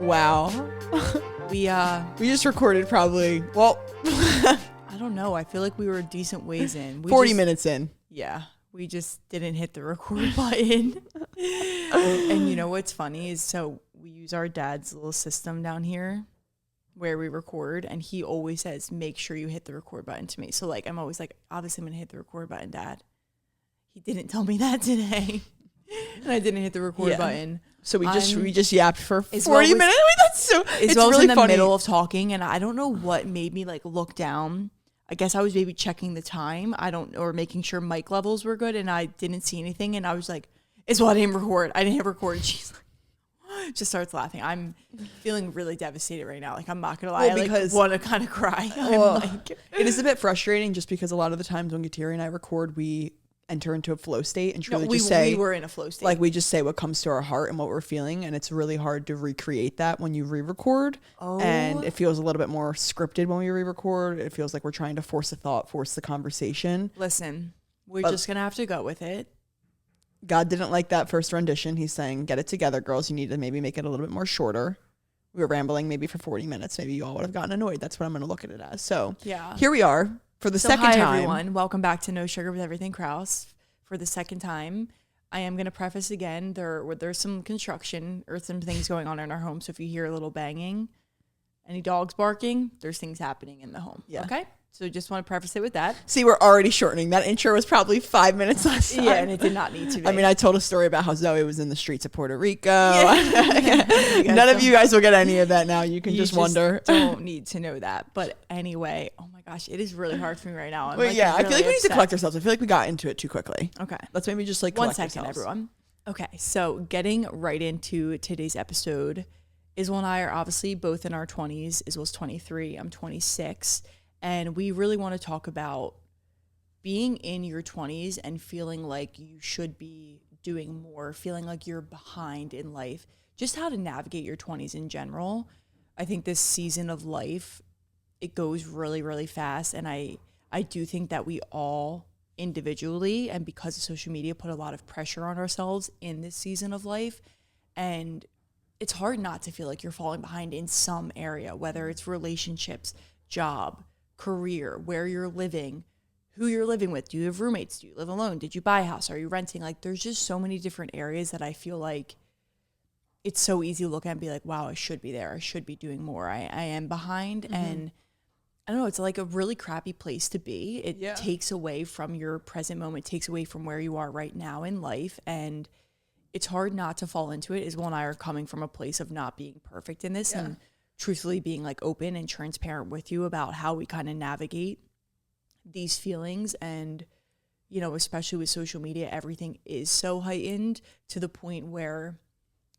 Wow. We just recorded probably, I don't know. I feel like we were a decent ways in. 40 minutes in. Yeah. We just didn't hit the record button. And you know what's funny is, so we use our dad's little system down here where we record, and he always says, make sure you hit the record button to me. So like, I'm always like, obviously I'm going to hit the record button, Dad. He didn't tell me that today. And I didn't hit the record button. So we just yapped for 40 well minutes. Wait, that's so, it's really in the funny. middle of talking, and I don't know what made me like look down. I guess I was maybe checking the time. Or making sure mic levels were good, and I didn't see anything. And I was like, it's what I didn't record. I didn't hit record. And she's like, just starts laughing. I'm feeling really devastated right now. Like, I'm not gonna lie. Well, because, I want to kind of cry. It is a bit frustrating just because a lot of the times when Kateri and I record, we enter into a flow state and truly we were in a flow state. Like, we just say what comes to our heart and what we're feeling, and it's really hard to recreate that when you re-record. And it feels a little bit more scripted when we re-record. It feels like we're trying to force a thought, force the conversation. Listen, we're just gonna have to go with it. God didn't like that first rendition. He's saying, get it together, girls. You need to maybe make it a little bit more shorter. We were rambling maybe for 40 minutes. Maybe you all would have gotten annoyed. That's what I'm going to look at it as. So yeah, here we are for the second hi, time. Everyone. Welcome back to No Sugar with Everything Kraus for the second time. I am going to preface again, there's some construction or some things going on in our home. So if you hear a little banging, any dogs barking, there's things happening in the home. Yeah. Okay? So just want to preface it with that. See, we're already shortening. That intro was probably 5 minutes last time. Yeah, and it did not need to be. I mean, I told a story about how Zoe was in the streets of Puerto Rico. Yeah. None of you guys will get any of that now. You can just wonder. Don't need to know that. But anyway, oh my gosh, it is really hard for me right now. I feel like we need to collect ourselves. I feel like we got into it too quickly. Okay. Let's maybe just like collect 1 second, ourselves. Everyone. Okay, so getting right into today's episode, Iswell and I are obviously both in our 20s. Iswell's 23, I'm 26. And we really want to talk about being in your 20s and feeling like you should be doing more, feeling like you're behind in life, just how to navigate your 20s in general. I think this season of life, it goes really, really fast. And I do think that we all individually, and because of social media, put a lot of pressure on ourselves in this season of life. And it's hard not to feel like you're falling behind in some area, whether it's relationships, job, career, where you're living, who you're living with. Do you have roommates? Do you live alone? Did you buy a house? Are you renting? Like, there's just so many different areas that I feel like it's so easy to look at and be like, wow, I should be there. I should be doing more. I am behind. Mm-hmm. And I don't know, it's like a really crappy place to be. It takes away from your present moment, takes away from where you are right now in life. And it's hard not to fall into it. Iswell and I are coming from a place of not being perfect in this and truthfully being like open and transparent with you about how we kind of navigate these feelings. And, you know, especially with social media, everything is so heightened to the point where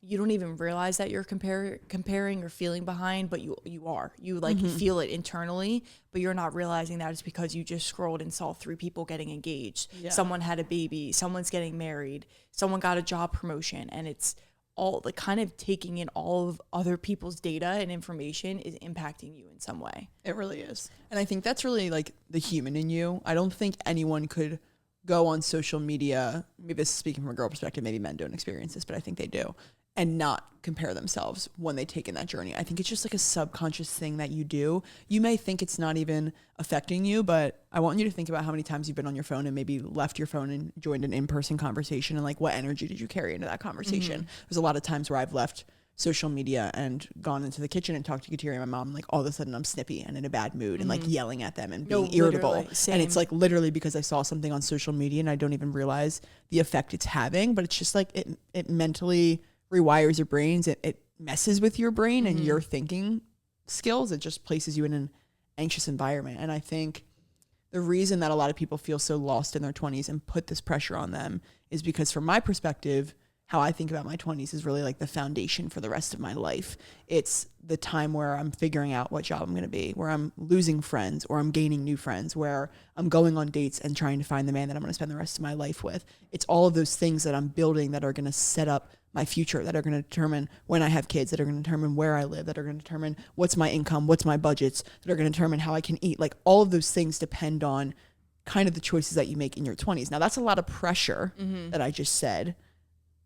you don't even realize that you're comparing or feeling behind, but you are. You like feel it internally, but you're not realizing that it's because you just scrolled and saw 3 people getting engaged. Yeah. Someone had a baby, someone's getting married, someone got a job promotion, and it's all like kind of taking in all of other people's data and information is impacting you in some way. It really is. And I think that's really like the human in you. I don't think anyone could go on social media, maybe this is speaking from a girl perspective, maybe men don't experience this, but I think they do, and not compare themselves when they take in that journey. I think it's just like a subconscious thing that you do. You may think it's not even affecting you, but I want you to think about how many times you've been on your phone and maybe left your phone and joined an in-person conversation, and like what energy did you carry into that conversation? There's a lot of times where I've left social media and gone into the kitchen and talked to Kateri and my mom, like all of a sudden I'm snippy and in a bad mood and like yelling at them and being irritable. And it's like literally because I saw something on social media and I don't even realize the effect it's having, but it's just like it mentally rewires your brains. It messes with your brain and your thinking skills. It just places you in an anxious environment. And I think the reason that a lot of people feel so lost in their 20s and put this pressure on them is because from my perspective, how I think about my 20s is really like the foundation for the rest of my life. It's the time where I'm figuring out what job I'm going to be, where I'm losing friends or I'm gaining new friends, where I'm going on dates and trying to find the man that I'm going to spend the rest of my life with. It's all of those things that I'm building that are going to set up my future, that are going to determine when I have kids, that are going to determine where I live, that are going to determine what's my income, what's my budgets, that are going to determine how I can eat. Like all of those things depend on kind of the choices that you make in your 20s. Now that's a lot of pressure that I just said,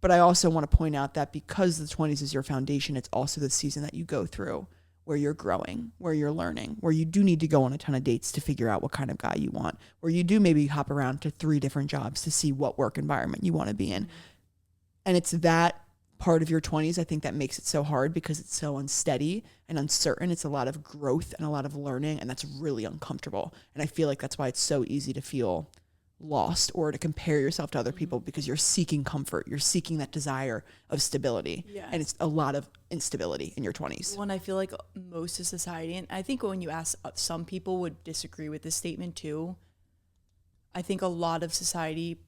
But I also want to point out that because the 20s is your foundation, it's also the season that you go through where you're growing, where you're learning, where you do need to go on a ton of dates to figure out what kind of guy you want, where you do maybe hop around to 3 different jobs to see what work environment you want to be in. And it's that part of your 20s, I think, that makes it so hard because it's so unsteady and uncertain. It's a lot of growth and a lot of learning, and that's really uncomfortable. And I feel like that's why it's so easy to feel lost or to compare yourself to other people, because you're seeking comfort. You're seeking that desire of stability. Yeah. And it's a lot of instability in your 20s. Well, and I feel like most of society, and I think when you ask, some people would disagree with this statement too. I think a lot of society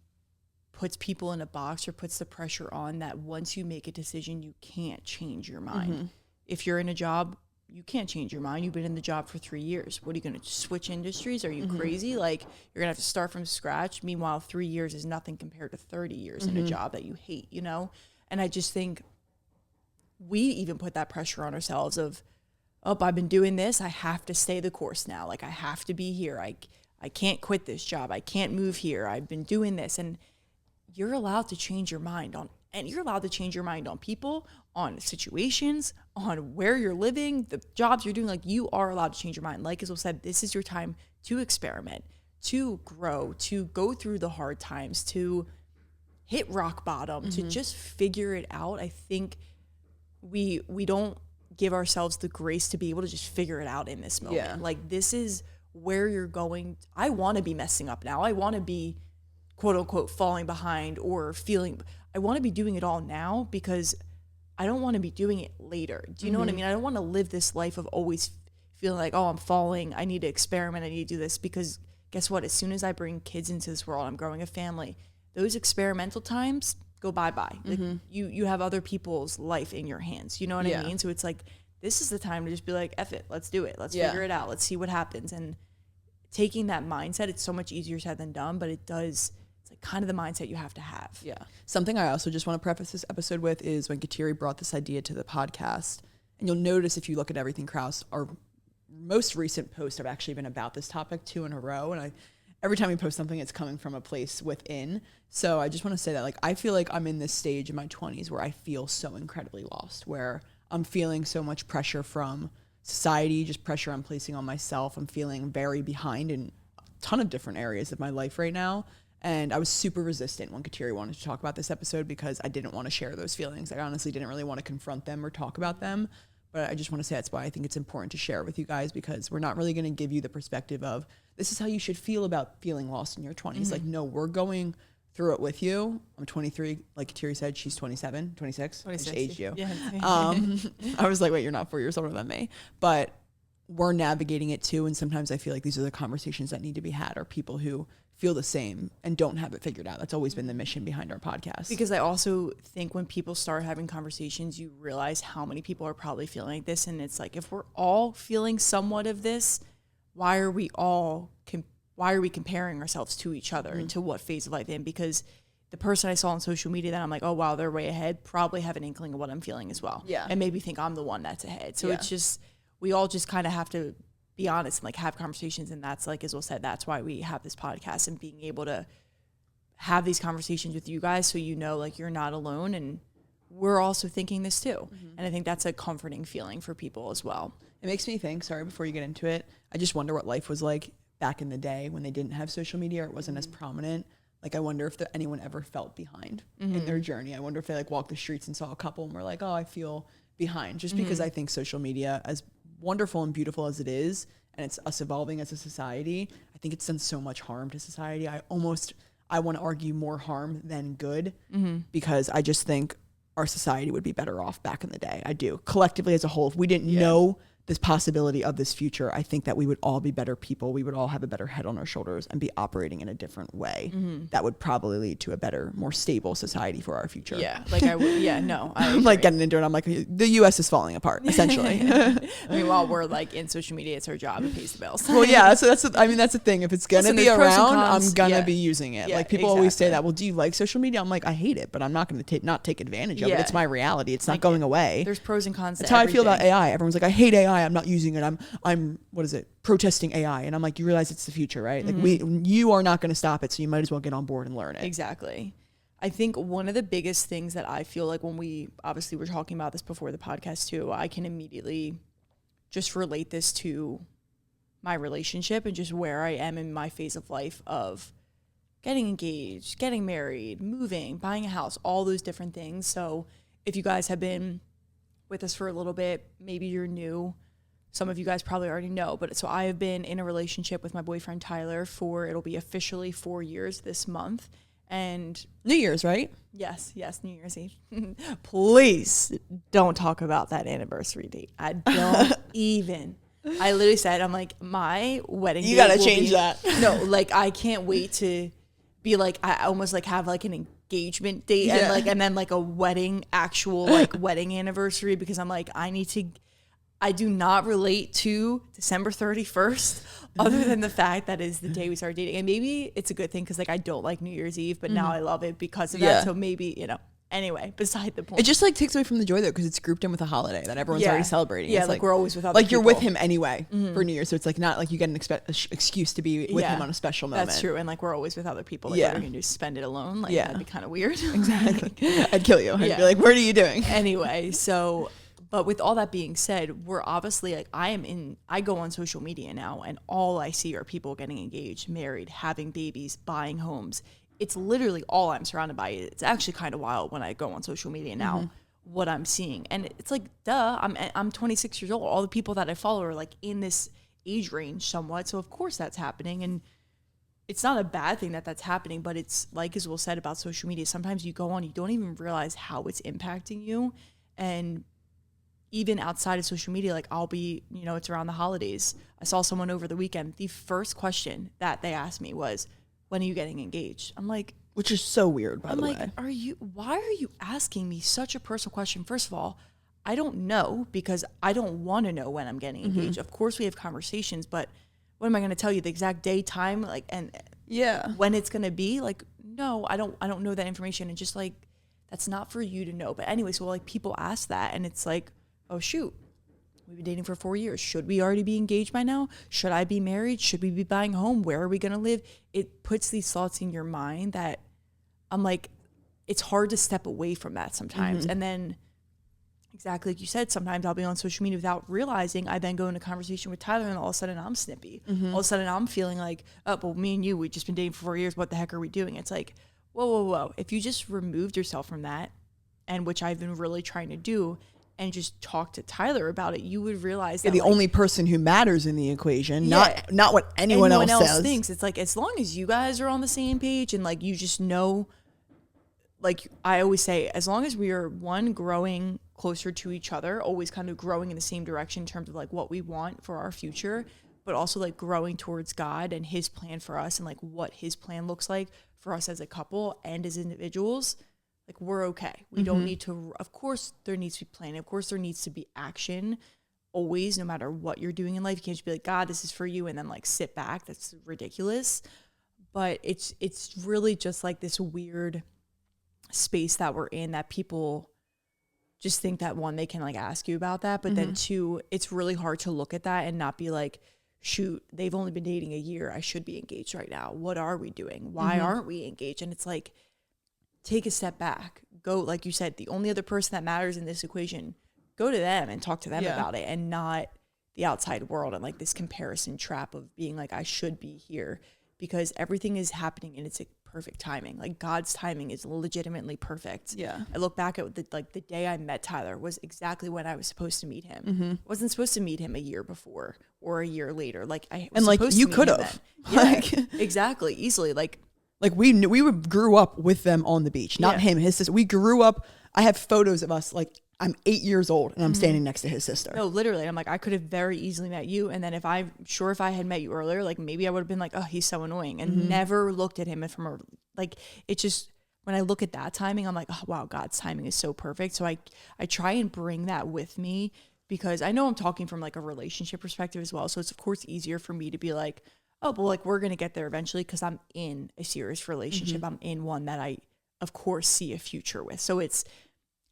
puts people in a box or puts the pressure on that once you make a decision, you can't change your mind. If you're in a job, you can't change your mind. You've been in the job for 3 years. What are you going to switch industries? Are you crazy? Like, you're going to have to start from scratch. Meanwhile, 3 years is nothing compared to 30 years in a job that you hate, you know? And I just think we even put that pressure on ourselves of, oh, I've been doing this. I have to stay the course now. Like, I have to be here. I can't quit this job. I can't move here. I've been doing this. And you're allowed to change your mind on, and you're allowed to change your mind on people, on situations, on where you're living, the jobs you're doing. Like, you are allowed to change your mind. Like Isabel said, this is your time to experiment, to grow, to go through the hard times, to hit rock bottom, to just figure it out. I think we don't give ourselves the grace to be able to just figure it out in this moment. Yeah. Like, this is where you're going. I want to be messing up now. I want to be, quote unquote, falling behind or feeling, I want to be doing it all now because I don't want to be doing it later. Do you know what I mean? I don't want to live this life of always feeling like, oh, I'm falling. I need to experiment. I need to do this, because guess what? As soon as I bring kids into this world, I'm growing a family. Those experimental times go bye-bye. Like, you have other people's life in your hands. You know what I mean? So it's like, this is the time to just be like, F it. Let's do it. Let's figure it out. Let's see what happens. And taking that mindset, it's so much easier said than done, but it's like kind of the mindset you have to have. Yeah. Something I also just want to preface this episode with is when Kateri brought this idea to the podcast, and you'll notice if you look at Everything Krause, our most recent posts have actually been about this topic 2 in a row. And every time we post something, it's coming from a place within. So I just want to say that, like, I feel like I'm in this stage in my 20s where I feel so incredibly lost, where I'm feeling so much pressure from society, just pressure I'm placing on myself. I'm feeling very behind in a ton of different areas of my life right now. And I was super resistant when Kateri wanted to talk about this episode because I didn't want to share those feelings. I honestly didn't really want to confront them or talk about them. But I just want to say that's why I think it's important to share with you guys, because we're not really going to give you the perspective of this is how you should feel about feeling lost in your 20s. Like, no, we're going through it with you. I'm 23. Like Kateri said, she's 27, 26. 26. I just aged you. Yeah. I was like, wait, you're not 4 years older than me. But we're navigating it too. And sometimes I feel like these are the conversations that need to be had, are people who feel the same and don't have it figured out. That's always been the mission behind our podcast. Because I also think when people start having conversations, you realize how many people are probably feeling like this. And it's like, if we're all feeling somewhat of this, why are we comparing ourselves to each other and to what phase of life in? Because the person I saw on social media that I'm like, oh, wow, they're way ahead, probably have an inkling of what I'm feeling as well. Yeah. And maybe think I'm the one that's ahead. So it's just, we all just kind of have to be honest and like have conversations. And that's, like Isabel said, that's why we have this podcast and being able to have these conversations with you guys, so you know, like, you're not alone and we're also thinking this too. And I think that's a comforting feeling for people as well. It makes me think, sorry, before you get into it, I just wonder what life was like back in the day when they didn't have social media or it wasn't as prominent. Like, I wonder if anyone ever felt behind in their journey. I wonder if they like walked the streets and saw a couple and were like, oh, I feel behind. Just because I think social media, as wonderful and beautiful as it is, and it's us evolving as a society, I think it's done so much harm to society. I want to argue more harm than good, because I just think our society would be better off back in the day. I do. Collectively as a whole, if we didn't know this possibility of this future, I think that we would all be better people. We would all have a better head on our shoulders and be operating in a different way. That would probably lead to a better, more stable society for our future. Yeah. Like I'm like getting into it. I'm like, the US is falling apart, essentially. I mean, while we're like in social media, it's our job. It pays the bills. Well, yeah. So that's the thing. If it's going to be around, I'm going to be using it. Yeah, like, people always say that, well, do you like social media? I'm like, I hate it, but I'm not going to not take advantage of it. It's my reality. It's not going away. There's pros and cons. That's how I feel about AI. Everyone's like, I hate AI. I'm not using it. I'm what is it? Protesting AI. And I'm like, you realize it's the future, right? Like, you are not going to stop it. So you might as well get on board and learn it. Exactly. I think one of the biggest things that I feel like when we obviously were talking about this before the podcast too, I can immediately just relate this to my relationship and just where I am in my phase of life of getting engaged, getting married, moving, buying a house, all those different things. So if you guys have been with us for a little bit, maybe you're new. Some of you guys probably already know, but so I have been in a relationship with my boyfriend Tyler for, it'll be officially 4 years this month. And New Year's, right? yes, New Year's Eve. Please don't talk about that anniversary date. I don't even. I literally said, I'm like, my wedding date. You got to change that. No, like, I can't wait to be like, I almost like have like an engagement date and like, and then like a wedding, actual like wedding anniversary, because I'm like, I do not relate to December 31st other than the fact that is the day we started dating. And maybe it's a good thing because like I don't like New Year's Eve, but now I love it because of that. So maybe, you know, anyway, beside the point. It just like takes away from the joy though, because it's grouped in with a holiday that everyone's already celebrating. Yeah, it's like we're always with other like you're people. with him anyway for New Year's, so it's like not like you get an excuse to be with him on a special moment. That's true, and like we're always with other people. Like what are you gonna do? Spend it alone? Like that'd be kind of weird. Exactly. I'd kill you. I'd be like, what are you doing? Anyway, so. But with all that being said, we're obviously like, I go on social media now and all I see are people getting engaged, married, having babies, buying homes. It's literally all I'm surrounded by. It's actually kind of wild when I go on social media now, what I'm seeing. And it's like, duh, I'm 26 years old. All the people that I follow are like in this age range somewhat. So of course that's happening. And it's not a bad thing that that's happening, but it's like, as Will said about social media, sometimes you go on, you don't even realize how it's impacting you. And even outside of social media, like I'll be, you know, it's around the holidays. I saw someone over the weekend. The first question that they asked me was, when are you getting engaged? I'm like, which is so weird, by the way. I'm like, why are you asking me such a personal question? First of all, I don't know because I don't want to know when I'm getting engaged. Of course we have conversations, but what am I going to tell you? The exact day, time, like, and when it's going to be? Like, no, I don't know that information. And just like, that's not for you to know. But anyway, so like people ask that and it's like, oh, shoot, we've been dating for 4 years. Should we already be engaged by now? Should I be married? Should we be buying a home? Where are we going to live? It puts these thoughts in your mind that I'm like, it's hard to step away from that sometimes. And then exactly like you said, sometimes I'll be on social media without realizing. I then go into conversation with Tyler and all of a sudden I'm snippy. All of a sudden I'm feeling like, oh, well, me and you, we've just been dating for 4 years. What the heck are we doing? It's like, whoa. If you just removed yourself from that, and which I've been really trying to do, and just talk to Tyler about it, you would realize that the only person who matters in the equation, not what anyone else says. Thinks. It's like, as long as you guys are on the same page and like you just know, like I always say, as long as we are growing closer to each other, always kind of growing in the same direction in terms of like what we want for our future, but also like growing towards God and his plan for us and like what his plan looks like for us as a couple and as individuals. Like, we're okay. We don't need to, of course, there needs to be planning. Of course, there needs to be action always, no matter what you're doing in life. You can't just be like, God, this is for you, and then like sit back. That's ridiculous. But it's really just like this weird space that we're in that people just think that one, they can like ask you about that. But then two, it's really hard to look at that and not be like, shoot, they've only been dating a year. I should be engaged right now. What are we doing? Why aren't we engaged? And it's like, take a step back. Go, like you said, the only other person that matters in this equation, go to them and talk to them about it, and not the outside world and like this comparison trap of being like, I should be here, because everything is happening in its perfect timing. Like God's timing is legitimately perfect. Yeah. I look back at the day I met Tyler was exactly when I was supposed to meet him. I wasn't supposed to meet him a year before or a year later. Like I was supposed to you meet could him have. then. Yeah, exactly. Easily. Like we grew up with them on the beach, not him, his sister. We grew up. I have photos of us. Like I'm 8 years old and I'm standing next to his sister. No, literally. I'm like, I could have very easily met you. And then if I had met you earlier, like maybe I would have been like, oh, he's so annoying, and never looked at him from like, it just, when I look at that timing, I'm like, oh wow, God's timing is so perfect. So I try and bring that with me, because I know I'm talking from like a relationship perspective as well. So it's of course easier for me to be like, oh, but like we're going to get there eventually, because I'm in a serious relationship. I'm in one that I, of course, see a future with. So it's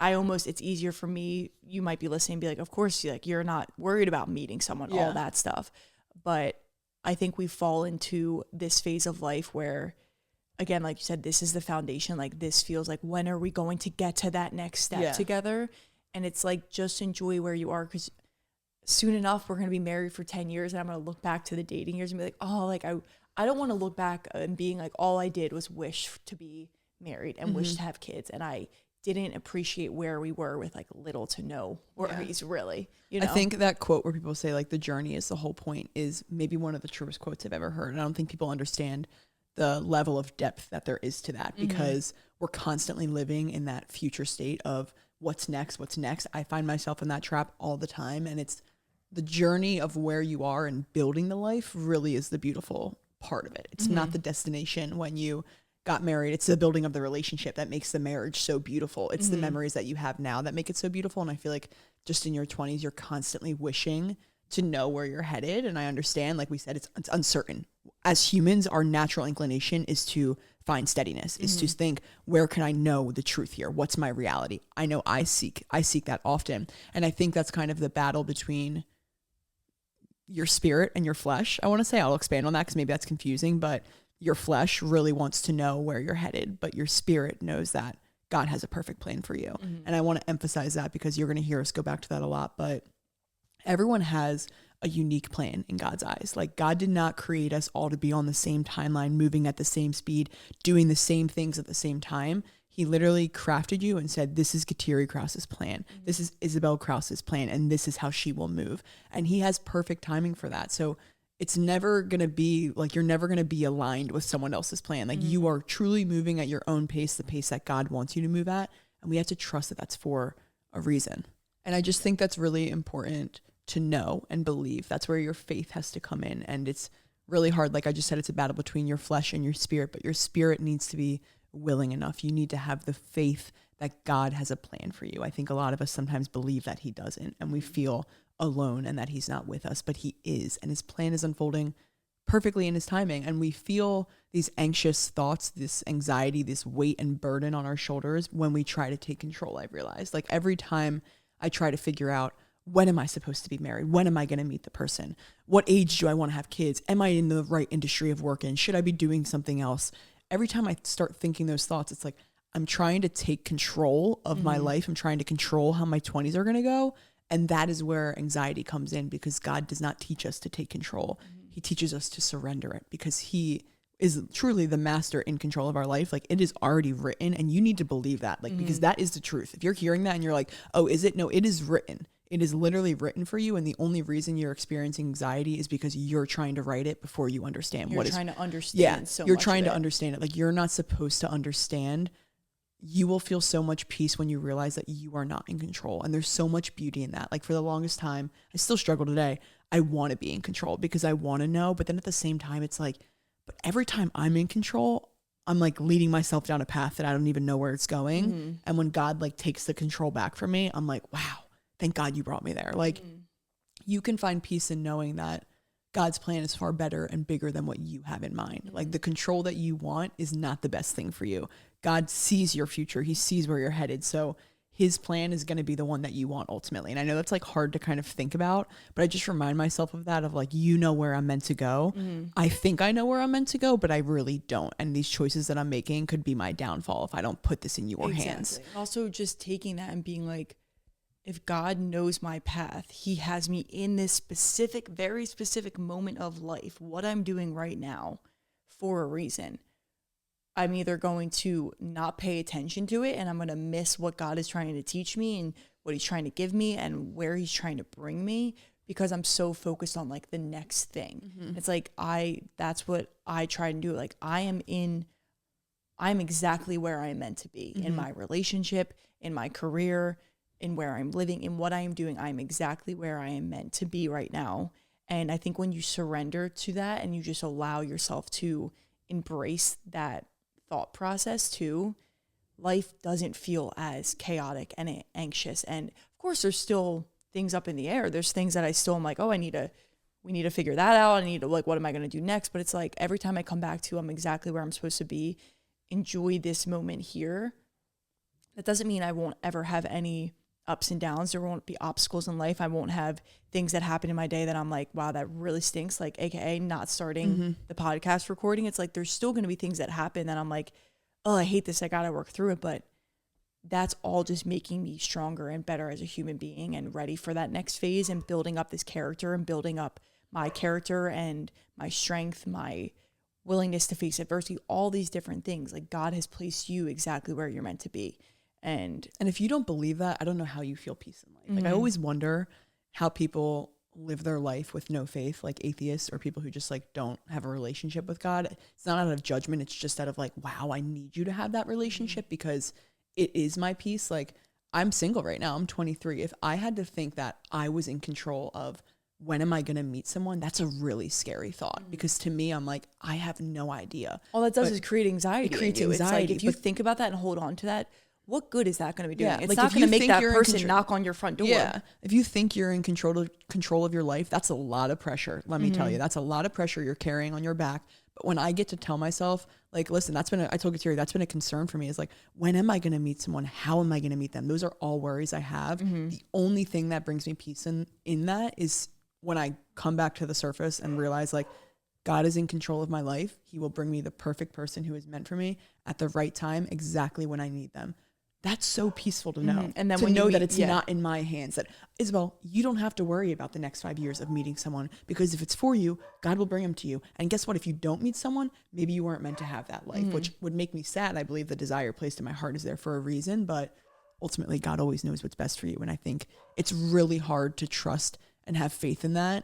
easier for me. You might be listening and be like, of course, you're not worried about meeting someone, all that stuff. But I think we fall into this phase of life where again, like you said, this is the foundation. Like this feels like, when are we going to get to that next step together? And it's like, just enjoy where you are, because soon enough we're going to be married for 10 years and I'm going to look back to the dating years and be like, oh, like I don't want to look back and being like, all I did was wish to be married and wish to have kids, and I didn't appreciate where we were with like little to no worries, really. You know? I think that quote where people say like the journey is the whole point is maybe one of the truest quotes I've ever heard. And I don't think people understand the level of depth that there is to that, because we're constantly living in that future state of what's next, what's next. I find myself in that trap all the time, and it's the journey of where you are and building the life really is the beautiful part of it. It's not the destination when you got married. It's the building of the relationship that makes the marriage so beautiful. It's the memories that you have now that make it so beautiful. And I feel like just in your 20s, you're constantly wishing to know where you're headed. And I understand, like we said, it's uncertain. As humans, our natural inclination is to find steadiness, is to think, where can I know the truth here? What's my reality? I know I seek that often. And I think that's kind of the battle between your spirit and your flesh. I want to say, I'll expand on that because maybe that's confusing, but your flesh really wants to know where you're headed, but your spirit knows that God has a perfect plan for you. And I want to emphasize that because you're going to hear us go back to that a lot, but everyone has a unique plan in God's eyes. Like, God did not create us all to be on the same timeline, moving at the same speed, doing the same things at the same time. He literally crafted you and said, this is Kateri Krause's plan. This is Isabel Krause's plan. And this is how she will move. And he has perfect timing for that. So it's never going to be like, you're never going to be aligned with someone else's plan. Like you are truly moving at your own pace, the pace that God wants you to move at. And we have to trust that that's for a reason. And I just think that's really important to know and believe. That's where your faith has to come in. And it's really hard. Like I just said, it's a battle between your flesh and your spirit, but your spirit needs to be willing enough. You need to have the faith that God has a plan for you. I think a lot of us sometimes believe that he doesn't, and we feel alone and that he's not with us, but he is, and his plan is unfolding perfectly in his timing. And we feel these anxious thoughts, this anxiety, this weight and burden on our shoulders when we try to take control. I've realized, like, every time I try to figure out, when am I supposed to be married? When am I going to meet the person? What age do I want to have kids? Am I in the right industry of work in? Should I be doing something else? Every time I start thinking those thoughts, it's like I'm trying to take control of my life. I'm trying to control how my 20s are going to go. And that is where anxiety comes in, because God does not teach us to take control. He teaches us to surrender it, because he is truly the master in control of our life. Like, it is already written, and you need to believe that, like, because that is the truth. If you're hearing that and you're like, oh, is it? No, it is written. It is literally written for you. And the only reason you're experiencing anxiety is because you're trying to write it before you understand you're what is. You're trying to understand you're trying to understand it. Like, you're not supposed to understand. You will feel so much peace when you realize that you are not in control. And there's so much beauty in that. Like, for the longest time, I still struggle today. I want to be in control because I want to know. But then at the same time, it's like, but every time I'm in control, I'm like leading myself down a path that I don't even know where it's going. And when God like takes the control back from me, I'm like, wow, thank God you brought me there. Like, you can find peace in knowing that God's plan is far better and bigger than what you have in mind. Like, the control that you want is not the best thing for you. God sees your future. He sees where you're headed. So his plan is going to be the one that you want ultimately. And I know that's like hard to kind of think about, but I just remind myself of that, of like, you know where I'm meant to go. I think I know where I'm meant to go, but I really don't. And these choices that I'm making could be my downfall if I don't put this in your hands. Also, just taking that and being like, if God knows my path, he has me in this specific, very specific moment of life, what I'm doing right now, for a reason. I'm either going to not pay attention to it and I'm going to miss what God is trying to teach me and what he's trying to give me and where he's trying to bring me, because I'm so focused on like the next thing. It's like, that's what I try to do. Like, I'm exactly where I'm meant to be in my relationship, in my career, in where I'm living, in what I am doing. I'm exactly where I am meant to be right now. And I think when you surrender to that and you just allow yourself to embrace that thought process too, life doesn't feel as chaotic and anxious. And of course, there's still things up in the air. There's things that I still am like, oh, we need to figure that out. I need to, like, what am I going to do next? But it's like, every time I come back to, I'm exactly where I'm supposed to be, enjoy this moment here. That doesn't mean I won't ever have any ups and downs. There won't be obstacles in life. I won't have things that happen in my day that I'm like, wow, that really stinks. Like, AKA not starting the podcast recording. It's like, there's still going to be things that happen that I'm like, oh, I hate this. I got to work through it. But that's all just making me stronger and better as a human being and ready for that next phase and building up this character and building up my character and my strength, my willingness to face adversity, all these different things. Like, God has placed you exactly where you're meant to be. And if you don't believe that, I don't know how you feel peace in life. Like, I always wonder how people live their life with no faith, like atheists or people who just like don't have a relationship with God. It's not out of judgment. It's just out of like, wow, I need you to have that relationship because it is my peace. Like, I'm single right now. I'm 23. If I had to think that I was in control of when am I going to meet someone, that's a really scary thought because to me, I'm like, I have no idea. All that does is create anxiety. It creates in you. anxiety. It's like, if you think about that and hold on to that, what good is that going to be doing? Yeah, It's like, not if going to you make think that you're in person control- knock on your front door. Yeah. If you think you're in control of your life, that's a lot of pressure. Let me tell you, that's a lot of pressure you're carrying on your back. But when I get to tell myself, like, listen, I told Kateri, that's been a concern for me is like, when am I going to meet someone? How am I going to meet them? Those are all worries I have. The only thing that brings me peace in that is when I come back to the surface and realize like, God is in control of my life. He will bring me the perfect person who is meant for me at the right time, exactly when I need them. That's so peaceful to know. And then to when you know that meet- it's not in my hands, that Isabel, you don't have to worry about the next 5 years of meeting someone because if it's for you, God will bring them to you. And guess what? If you don't meet someone, maybe you weren't meant to have that life, which would make me sad. I believe the desire placed in my heart is there for a reason, but ultimately God always knows what's best for you. And I think it's really hard to trust and have faith in that,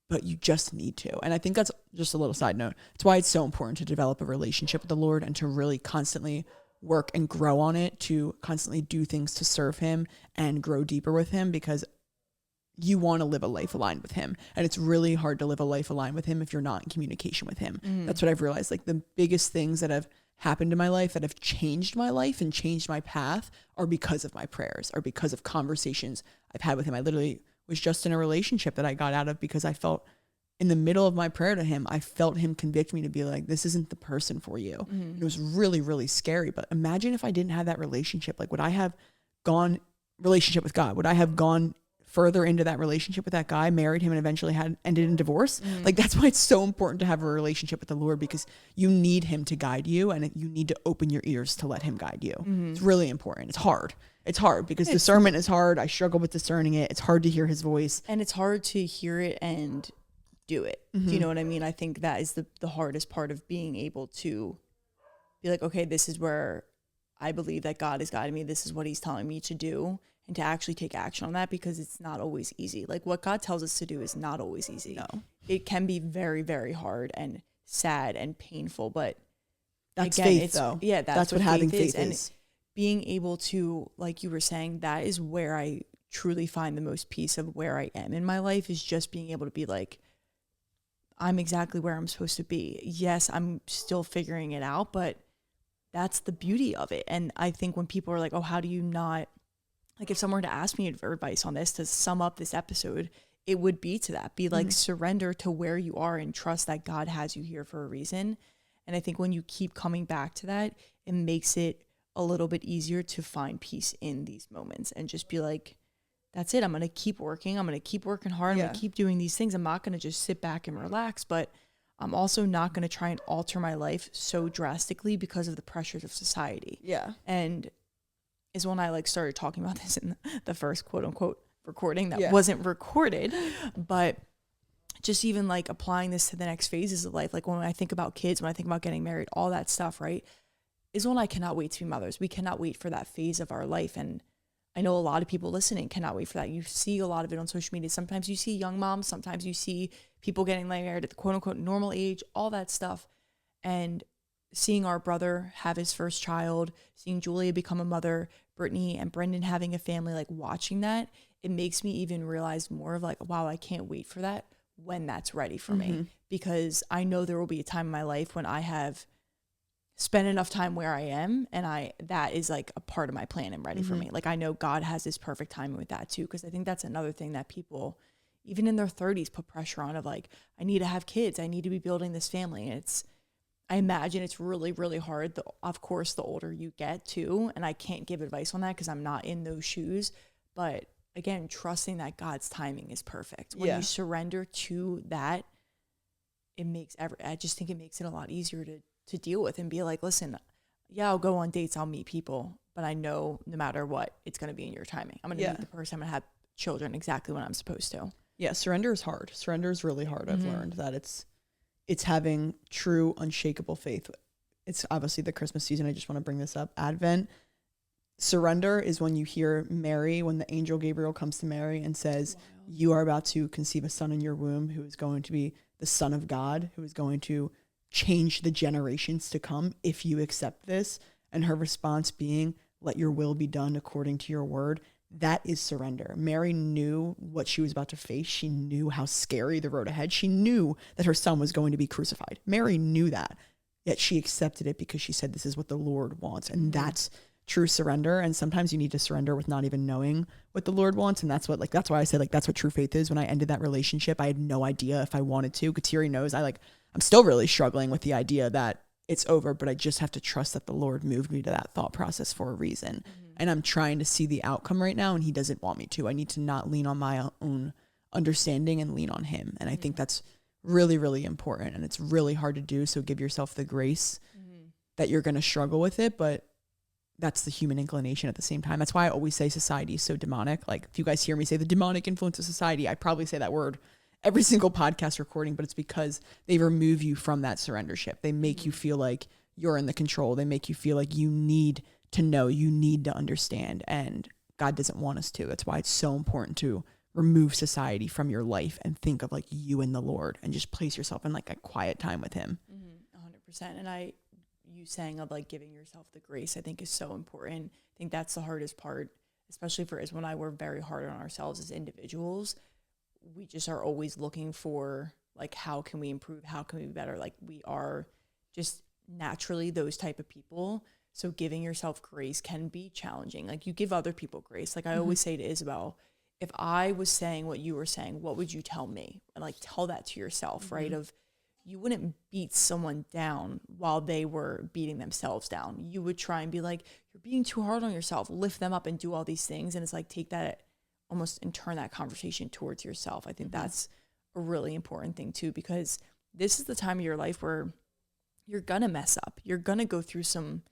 but you just need to. And I think that's just a little side note. It's why it's so important to develop a relationship with the Lord and to really constantly work and grow on it, to constantly do things to serve him and grow deeper with him, because you want to live a life aligned with him. And it's really hard to live a life aligned with him if you're not in communication with him. That's what I've realized. Like, the biggest things that have happened in my life that have changed my life and changed my path are because of my prayers, are because of conversations I've had with him. I literally was just in a relationship that I got out of because I felt in the middle of my prayer to him, I felt him convict me to be like, this isn't the person for you. And it was really, really scary. But imagine if I didn't have that relationship, like, would I have gone relationship with God? Would I have gone further into that relationship with that guy, married him, and eventually ended in divorce? Like, that's why it's so important to have a relationship with the Lord, because you need him to guide you and you need to open your ears to let him guide you. It's really important. It's hard. It's hard because discernment is hard. I struggle with discerning it. It's hard to hear his voice. And it's hard to hear it and do it. Do you know what I mean? I think that is the hardest part of being able to be like, okay, this is where I believe that God is guiding me. This is what he's telling me to do, and to actually take action on that, because it's not always easy. Like, what God tells us to do is not always easy. No. It can be very, very hard and sad and painful, but That's again, faith, though. Yeah, That's what having faith is. And being able to, like you were saying, that is where I truly find the most peace of where I am in my life, is just being able to be like, I'm exactly where I'm supposed to be. Yes, I'm still figuring it out, but that's the beauty of it. And I think when people are like, oh, how do you not, like, if someone were to ask me for advice on this, to sum up this episode, it would be to that. Be like, surrender to where you are and trust that God has you here for a reason. And I think when you keep coming back to that, it makes it a little bit easier to find peace in these moments and just be like, that's it. I'm going to keep working. I'm going to keep working hard. I'm going to keep doing these things. I'm not going to just sit back and relax, but I'm also not going to try and alter my life so drastically because of the pressures of society. Yeah. And is when I like started talking about this in the first quote unquote recording that wasn't recorded, but just even like applying this to the next phases of life. Like, when I think about kids, when I think about getting married, all that stuff, right, is when I cannot wait to be mothers. We cannot wait for that phase of our life. And I know a lot of people listening cannot wait for that. You see a lot of it on social media. Sometimes you see young moms. Sometimes you see people getting married at the quote unquote normal age, all that stuff. And seeing our brother have his first child, seeing Julia become a mother, Brittany and Brendan having a family, like, watching that, it makes me even realize more of like, wow, I can't wait for that when that's ready for me. Because I know there will be a time in my life when I have spend enough time where I am, and that is like a part of my plan and ready for me. Like, I know God has his perfect timing with that too, because I think that's another thing that people, even in their 30s, put pressure on, of like, I need to have kids, I need to be building this family. And I imagine it's really, really hard, of course, the older you get too, and I can't give advice on that because I'm not in those shoes, But again, trusting that God's timing is perfect. When you surrender to that, I just think it makes it a lot easier to deal with and be like, listen, yeah, I'll go on dates, I'll meet people, but I know no matter what, it's going to be in your timing. I'm going to meet the person, I'm going to have children exactly when I'm supposed to. Yeah, surrender is hard. Surrender is really hard. I've learned that it's having true, unshakable faith. It's obviously the Christmas season. I just want to bring this up. Advent. Surrender is when you hear Mary, when the angel Gabriel comes to Mary and says, you are about to conceive a son in your womb who is going to be the Son of God, who is going to change the generations to come if you accept this. And her response being, let your will be done according to your word. That is surrender. Mary knew what she was about to face. She knew how scary the road ahead. She knew that her son was going to be crucified. Mary knew that, yet she accepted it because she said, this is what the Lord wants. And that's true surrender. And sometimes you need to surrender with not even knowing what the Lord wants. And that's why I said, like, that's what true faith is. When I ended that relationship, I had no idea if I wanted to. Kateri knows I'm still really struggling with the idea that it's over, but I just have to trust that the Lord moved me to that thought process for a reason. And I'm trying to see the outcome right now, and he doesn't want me to. I need to not lean on my own understanding and lean on him. And I think that's really, really important. And it's really hard to do. So give yourself the grace that you're going to struggle with it, but that's the human inclination at the same time. That's why I always say society is so demonic. Like, if you guys hear me say the demonic influence of society, I probably say that word every single podcast recording, but it's because they remove you from that surrendership. They make you feel like you're in the control. They make you feel like you need to know, you need to understand, and God doesn't want us to. That's why it's so important to remove society from your life and think of like you and the Lord and just place yourself in like a quiet time with him. 100%. And you saying of like giving yourself the grace, I think is so important. I think that's the hardest part, especially for Isma and I. We're very hard on ourselves as individuals. We just are always looking for like, how can we improve? How can we be better? Like, we are just naturally those type of people. So giving yourself grace can be challenging. Like, you give other people grace. Like I always say to Isabel, if I was saying what you were saying, what would you tell me? And like, tell that to yourself, right? Of, you wouldn't beat someone down while they were beating themselves down. You would try and be like, you're being too hard on yourself, lift them up and do all these things. And it's like, take that almost and turn that conversation towards yourself. I think that's a really important thing too, because this is the time of your life where you're going to mess up. You're going to go through some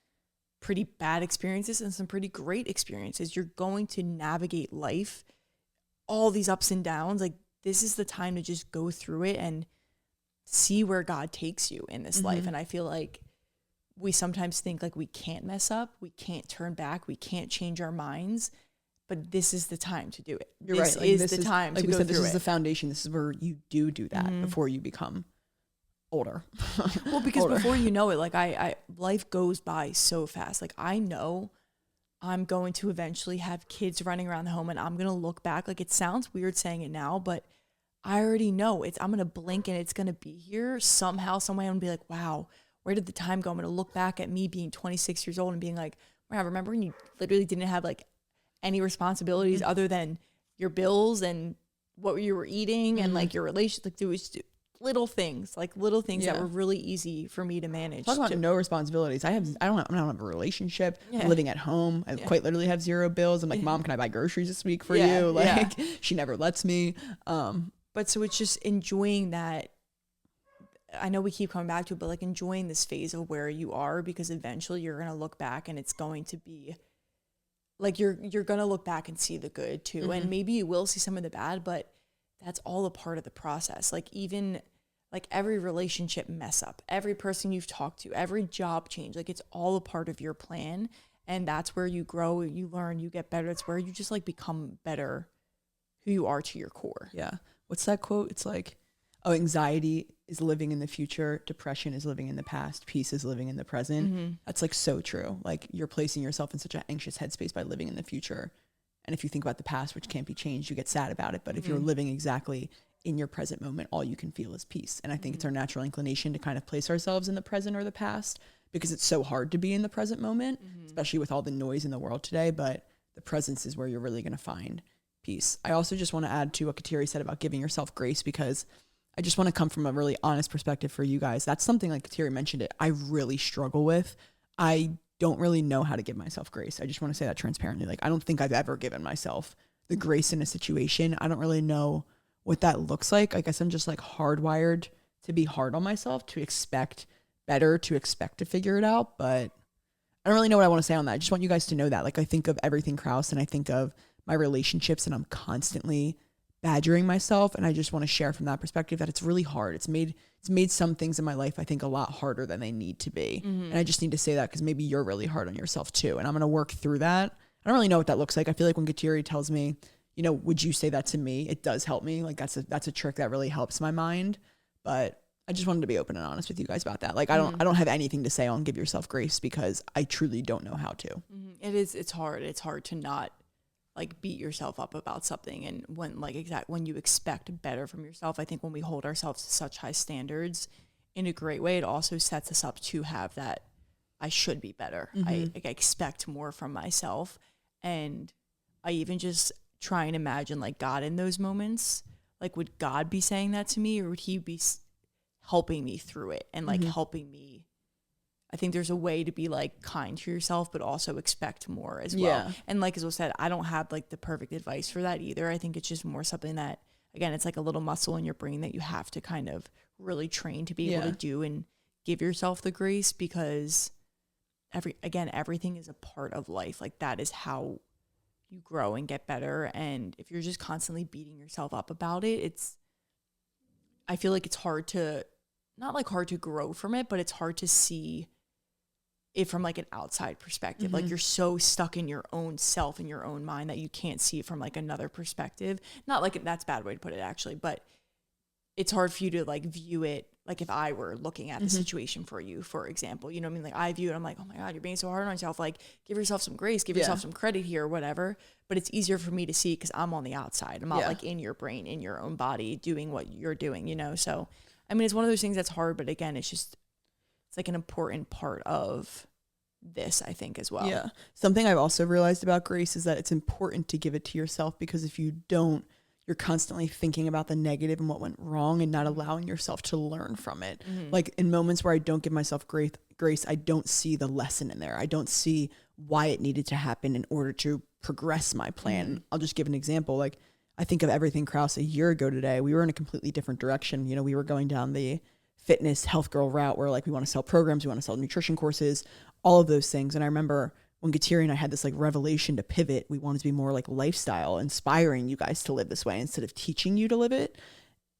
pretty bad experiences and some pretty great experiences. You're going to navigate life, all these ups and downs. Like, this is the time to just go through it and see where God takes you in this life. And I feel like we sometimes think like we can't mess up, we can't turn back, we can't change our minds, but this is the time to do it. You're this right. Like, is the time like to we go said, through this is it. the foundation. This is where you do that before you become older. Well, because before you know it, like I life goes by so fast. Like, I know I'm going to eventually have kids running around the home, and I'm going to look back. Like, it sounds weird saying it now, but I already know I'm going to blink and it's going to be here somehow, some way. I'm going to be like, wow, where did the time go? I'm going to look back at me being 26 years old and being like, wow, remember when you literally didn't have like any responsibilities other than your bills and what you were eating and like your relationship. Like, there was little things that were really easy for me to manage. Talk about no responsibilities. I don't have a relationship. I'm living at home. I quite literally have zero bills. I'm like, Mom, can I buy groceries this week for you? Like, she never lets me. But so it's just enjoying that. I know we keep coming back to it, but like enjoying this phase of where you are, because eventually you're going to look back and it's going to be like, you're going to look back and see the good too. And maybe you will see some of the bad, but that's all a part of the process. Like, even like every relationship mess up, every person you've talked to, every job change, like, it's all a part of your plan. And that's where you grow, you learn, you get better. It's where you just like become better who you are to your core. Yeah. What's that quote? It's like, oh, anxiety is living in the future. Depression is living in the past. Peace is living in the present. That's like so true. Like, you're placing yourself in such an anxious headspace by living in the future. And if you think about the past, which can't be changed, you get sad about it. But if you're living exactly in your present moment, all you can feel is peace. And I think it's our natural inclination to kind of place ourselves in the present or the past, because it's so hard to be in the present moment, especially with all the noise in the world today. But the presence is where you're really going to find peace. I also just want to add to what Kateri said about giving yourself grace, because I just want to come from a really honest perspective for you guys. That's something, like Kateri mentioned it, I really struggle with. I don't really know how to give myself grace. I just want to say that transparently. Like, I don't think I've ever given myself the grace in a situation. I don't really know what that looks like. I guess I'm just like hardwired to be hard on myself, to expect better, to expect to figure it out. But I don't really know what I want to say on that. I just want you guys to know that. Like, I think of everything Kraus and I think of my relationships, and I'm constantly badgering myself. And I just want to share from that perspective that it's really hard. It's made some things in my life, I think, a lot harder than they need to be. And I just need to say that because maybe you're really hard on yourself too. And I'm going to work through that. I don't really know what that looks like. I feel like when Kateri tells me, you know, would you say that to me? It does help me. Like that's a trick that really helps my mind. But I just wanted to be open and honest with you guys about that. Like I don't have anything to say on give yourself grace because I truly don't know how to. It's hard. It's hard to not like beat yourself up about something. And when you expect better from yourself, I think when we hold ourselves to such high standards in a great way, it also sets us up to have that I should be better. I expect more from myself. And I even just try and imagine like God in those moments. Like, would God be saying that to me, or would he be helping me through it and like helping me? I think there's a way to be like kind to yourself, but also expect more as well. Yeah. And like, as I said, I don't have like the perfect advice for that either. I think it's just more something that, again, it's like a little muscle in your brain that you have to kind of really train to be able to do and give yourself the grace, because everything is a part of life. Like that is how you grow and get better. And if you're just constantly beating yourself up about it, I feel like it's hard to grow from it, but it's hard to see it from like an outside perspective. Like you're so stuck in your own self and your own mind that you can't see it from like another perspective. Not like that's a bad way to put it actually, but it's hard for you to like view it. Like if I were looking at the situation for you, for example, you know what I mean? Like I view it, I'm like, oh my God, you're being so hard on yourself. Like give yourself some grace, give yourself some credit here or whatever. But it's easier for me to see because I'm on the outside. I'm not like in your brain, in your own body, doing what you're doing, you know? So, I mean, it's one of those things that's hard, but again, it's like an important part of this, I think, as well. Yeah. Something I've also realized about grace is that it's important to give it to yourself, because if you don't, you're constantly thinking about the negative and what went wrong and not allowing yourself to learn from it. Like in moments where I don't give myself grace, I don't see the lesson in there. I don't see why it needed to happen in order to progress my plan. I'll just give an example. Like I think of everything Kraus a year ago today. We were in a completely different direction. You know, we were going down the fitness health girl route where like we want to sell programs, we want to sell nutrition courses, all of those things. And I remember when Kateri and I had this like revelation to pivot, we wanted to be more like lifestyle, inspiring you guys to live this way instead of teaching you to live it.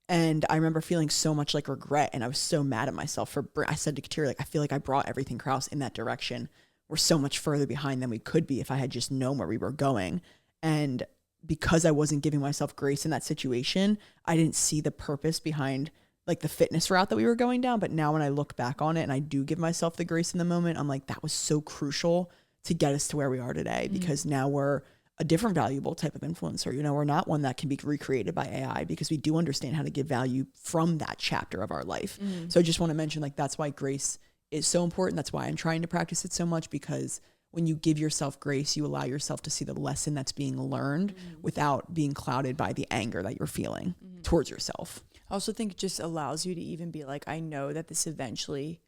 And I remember feeling so much like regret, and I was so mad at myself I said to Kateri, like, I feel like I brought everything Kraus in that direction. We're so much further behind than we could be if I had just known where we were going. And because I wasn't giving myself grace in that situation, I didn't see the purpose behind like the fitness route that we were going down. But now when I look back on it and I do give myself the grace in the moment, I'm like, that was so crucial to get us to where we are today, because now we're a different valuable type of influencer. You know, we're not one that can be recreated by AI, because we do understand how to give value from that chapter of our life. So I just want to mention, like, that's why grace is so important. That's why I'm trying to practice it so much, because when you give yourself grace, you allow yourself to see the lesson that's being learned without being clouded by the anger that you're feeling towards yourself. I also think it just allows you to even be like, I know that this eventually,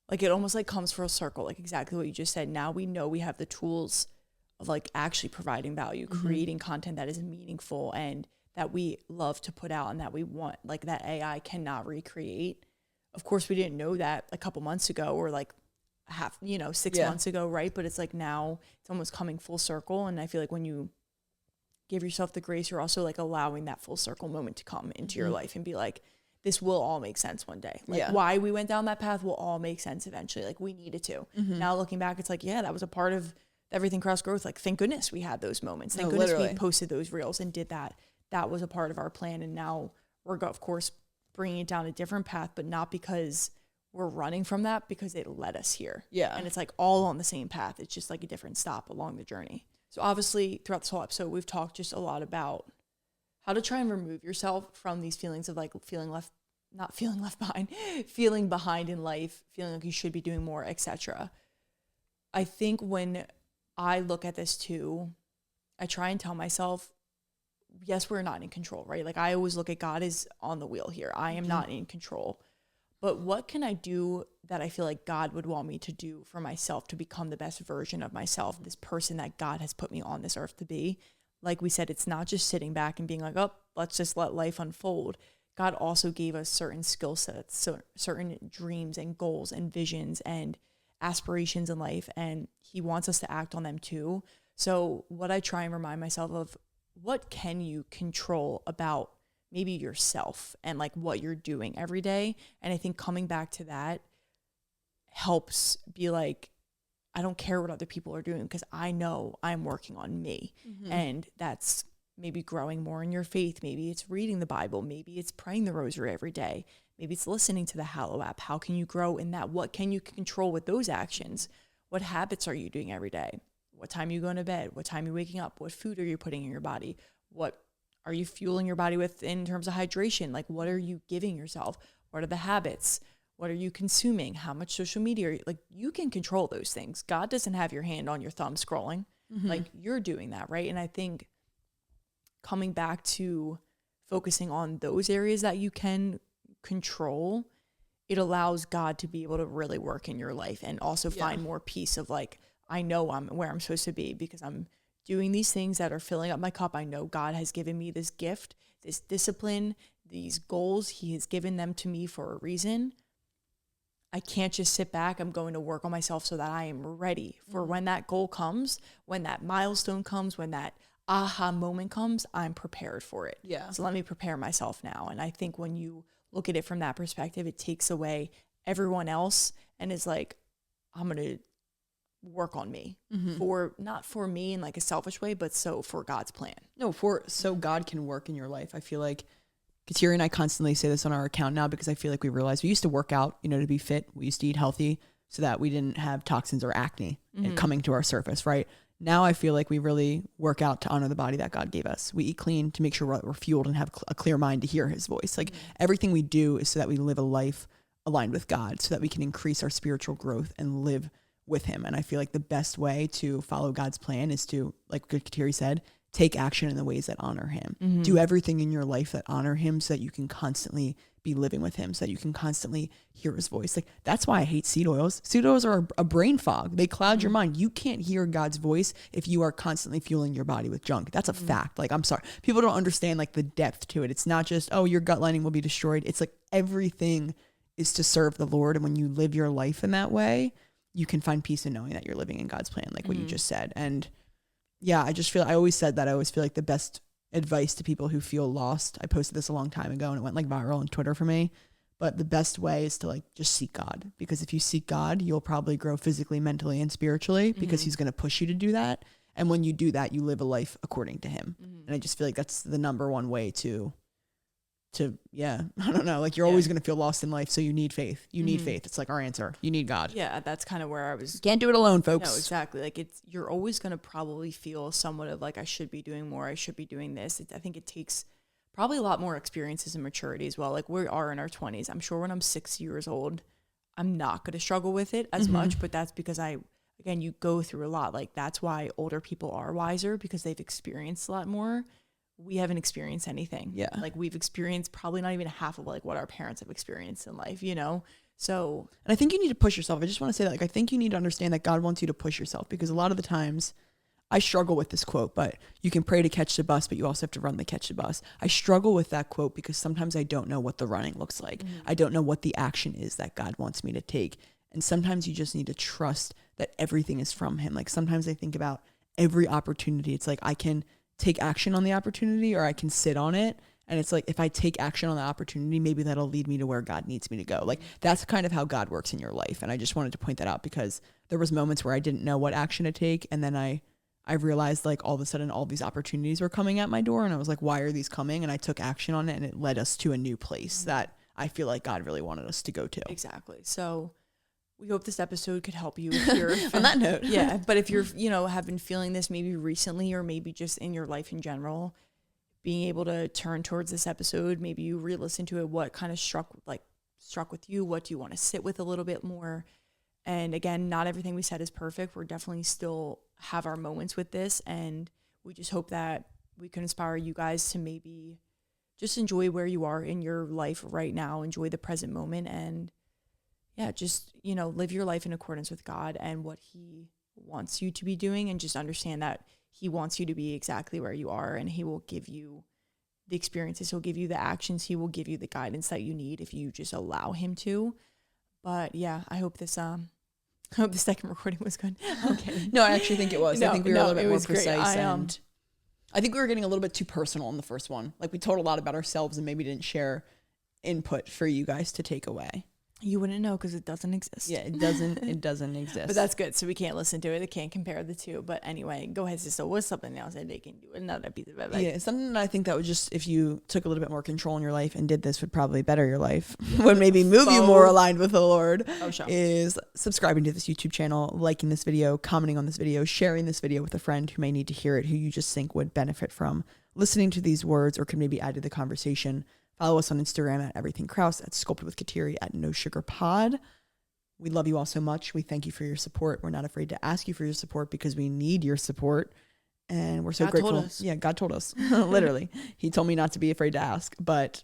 like it almost like comes full circle, like exactly what you just said. Now we know we have the tools of like actually providing value, creating content that is meaningful and that we love to put out and that we want, like that AI cannot recreate. Of course, we didn't know that a couple months ago or like 6 months ago, right? But it's like now it's almost coming full circle. And I feel like when you give yourself the grace, you're also like allowing that full circle moment to come into your life and be like, this will all make sense one day. Like why we went down that path will all make sense eventually. Like we needed to. Now looking back, it's like, yeah, that was a part of everything cross growth. Like, thank goodness we had those moments. Thank goodness we posted those reels and did that. That was a part of our plan. And now we're, of course, bringing it down a different path, but not because we're running from that, because it led us here. Yeah. And it's like all on the same path. It's just like a different stop along the journey. So obviously throughout this whole episode, we've talked just a lot about how to try and remove yourself from these feelings of like feeling behind in life, feeling like you should be doing more, etc. I think when I look at this too, I try and tell myself, yes, we're not in control, right? Like I always look at God as on the wheel here. I am not in control. But what can I do that I feel like God would want me to do for myself to become the best version of myself, this person that God has put me on this earth to be? like we said, it's not just sitting back and being like, oh, let's just let life unfold. God also gave us certain skill sets, so certain dreams and goals and visions and aspirations in life, and he wants us to act on them too. So what I try and remind myself of, what can you control about maybe yourself and like what you're doing every day? And I think coming back to that helps be like, I don't care what other people are doing because I know I'm working on me. And that's maybe growing more in your faith. Maybe it's reading the Bible. Maybe it's praying the rosary every day. Maybe it's listening to the Hallow app. How can you grow in that? What can you control with those actions? What habits are you doing every day? What time are you going to bed? What time are you waking up? What food are you putting in your body? What are you fueling your body with in terms of hydration? Like, what are you giving yourself? What are the habits? What are you consuming? How much social media are you, like, you can control those things. God doesn't have your hand on your thumb scrolling. Like, you're doing that, right? And I think coming back to focusing on those areas that you can control, it allows God to be able to really work in your life and also find more peace of like, I know I'm where I'm supposed to be because I'm doing these things that are filling up my cup. I know God has given me this gift, this discipline, these goals. He has given them to me for a reason. I can't just sit back. I'm going to work on myself so that I am ready for when that goal comes, when that milestone comes, when that aha moment comes, I'm prepared for it. Yeah. So let me prepare myself now. And I think when you look at it from that perspective, it takes away everyone else and is like, I'm going to work on me for, not for me in like a selfish way, but so for God's plan. No, so God can work in your life. I feel like Kateri and I constantly say this on our account now because I feel like we realized we used to work out, to be fit. We used to eat healthy so that we didn't have toxins or acne coming to our surface, right? Now I feel like we really work out to honor the body that God gave us. We eat clean to make sure we're fueled and have a clear mind to hear his voice. Like everything we do is so that we live a life aligned with God so that we can increase our spiritual growth and live with him. And I feel like the best way to follow God's plan is to, like Kateri said, take action in the ways that honor him. Do everything in your life that honor him so that you can constantly be living with him, so that you can constantly hear his voice. Like that's why I hate seed oils. Seed oils are a brain fog. They cloud your mind. You can't hear God's voice if you are constantly fueling your body with junk. That's a fact. Like, I'm sorry. People don't understand like the depth to it. It's not just, oh, your gut lining will be destroyed. It's like everything is to serve the Lord. And when you live your life in that way, you can find peace in knowing that you're living in God's plan, like what you just said. And yeah, I always said that. I always feel like the best advice to people who feel lost, I posted this a long time ago and it went like viral on Twitter for me, but the best way is to like just seek God, because if you seek God, you'll probably grow physically, mentally, and spiritually because he's going to push you to do that. And when you do that, you live a life according to him. And I just feel like that's the number one way to I don't know, like you're always going to feel lost in life. So you need faith. You need faith. It's like our answer. You need God. Yeah, that's kind of where I was. Can't do it alone, folks. No, exactly. Like you're always going to probably feel somewhat of like, I should be doing more. I should be doing this. I think it takes probably a lot more experiences and maturity as well. Like we are in our 20s. I'm sure when I'm 6 years old, I'm not going to struggle with it as much, but that's because again, you go through a lot. Like that's why older people are wiser, because they've experienced a lot more. We haven't experienced anything. Yeah. Like we've experienced probably not even half of like what our parents have experienced in life, So, and I think you need to push yourself. I just want to say that, like, I think you need to understand that God wants you to push yourself, because a lot of the times I struggle with this quote, but you can pray to catch the bus, but you also have to run to catch the bus. I struggle with that quote because sometimes I don't know what the running looks like. I don't know what the action is that God wants me to take. And sometimes you just need to trust that everything is from him. Like sometimes I think about every opportunity. It's like I can take action on the opportunity or I can sit on it. And it's like, if I take action on the opportunity, maybe that'll lead me to where God needs me to go. Like that's kind of how God works in your life. And I just wanted to point that out because there was moments where I didn't know what action to take. And then I realized like all of a sudden all these opportunities were coming at my door. And I was like, why are these coming? And I took action on it and it led us to a new place that I feel like God really wanted us to go to. Exactly. So we hope this episode could help you if you're on that note. Yeah. But if you're, have been feeling this maybe recently or maybe just in your life in general, being able to turn towards this episode, maybe you re-listen to it, what kind of struck with you? What do you want to sit with a little bit more? And again, not everything we said is perfect. We're definitely still have our moments with this. And we just hope that we can inspire you guys to maybe just enjoy where you are in your life right now, enjoy the present moment, and just, live your life in accordance with God and what he wants you to be doing, and just understand that he wants you to be exactly where you are, and he will give you the experiences, he'll give you the actions, he will give you the guidance that you need if you just allow him to. But yeah, I hope the second recording was good. Okay. No, I actually think it was. I think we were a little bit more great. precise, and I think we were getting a little bit too personal in the first one. Like, we told a lot about ourselves and maybe didn't share input for you guys to take away. You wouldn't know because it doesn't exist. Yeah, it doesn't exist. But that's good. So we can't listen to it. They can't compare the two. But anyway, go ahead, sister. What's something else that they can do? Another piece of advice. Yeah, something that I think that would just, if you took a little bit more control in your life and did this, would probably better your life. Would maybe move you more aligned with the Lord. Oh, sure. Is subscribing to this YouTube channel, liking this video, commenting on this video, sharing this video with a friend who may need to hear it, who you just think would benefit from listening to these words or could maybe add to the conversation. Follow us on Instagram at Everything Kraus, at Sculpted with Kateri, at No Sugar Pod. We love you all so much. We thank you for your support. We're not afraid to ask you for your support because we need your support. And we're so God grateful. told us. Yeah, God told us. Literally. He told me not to be afraid to ask. But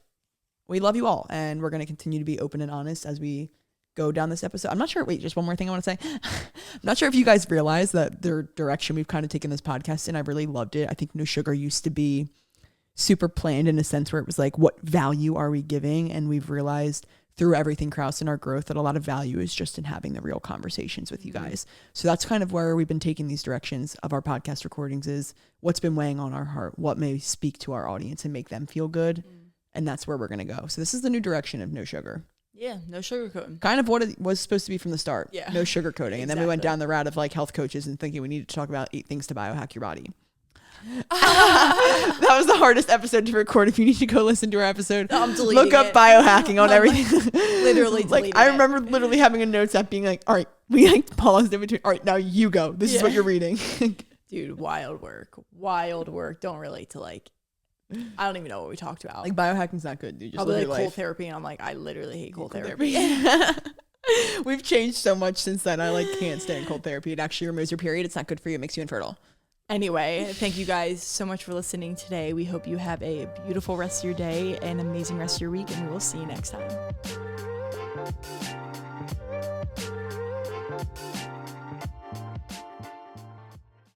we love you all. And we're going to continue to be open and honest as we go down this episode. I'm not sure. Wait, just one more thing I want to say. I'm not sure if you guys realize that the direction we've kind of taken this podcast in, I really loved it. I think No Sugar used to be super planned in a sense where it was like, what value are we giving? And we've realized through Everything Kraus and our growth that a lot of value is just in having the real conversations with you guys. So that's kind of where we've been taking these directions of our podcast recordings, is what's been weighing on our heart, what may speak to our audience and make them feel good. And that's where we're going to go. So this is the new direction of No Sugar. Yeah, no sugarcoating. Kind of what it was supposed to be from the start. Yeah. No sugarcoating. Exactly. And then we went down the route of like health coaches and thinking we needed to talk about 8 things to biohack your body. That was the hardest episode to record. If you need to go listen to our episode, I'm deleting look up it. biohacking on I'm everything. literally like deleting I it. remember literally having a notes app being like, all right, we like paused in between. All right, now you go. This is what you're reading. Dude, wild work. Don't relate to like, I don't even know what we talked about. Like biohacking's not good, dude. Just Probably live like your cold life. therapy, and I'm like, I literally hate cold therapy. We've changed so much since then. I like can't stand cold therapy. It actually removes your period. It's not good for you. It makes you infertile. Anyway, thank you guys so much for listening today. We hope you have a beautiful rest of your day, an amazing rest of your week, and we will see you next time.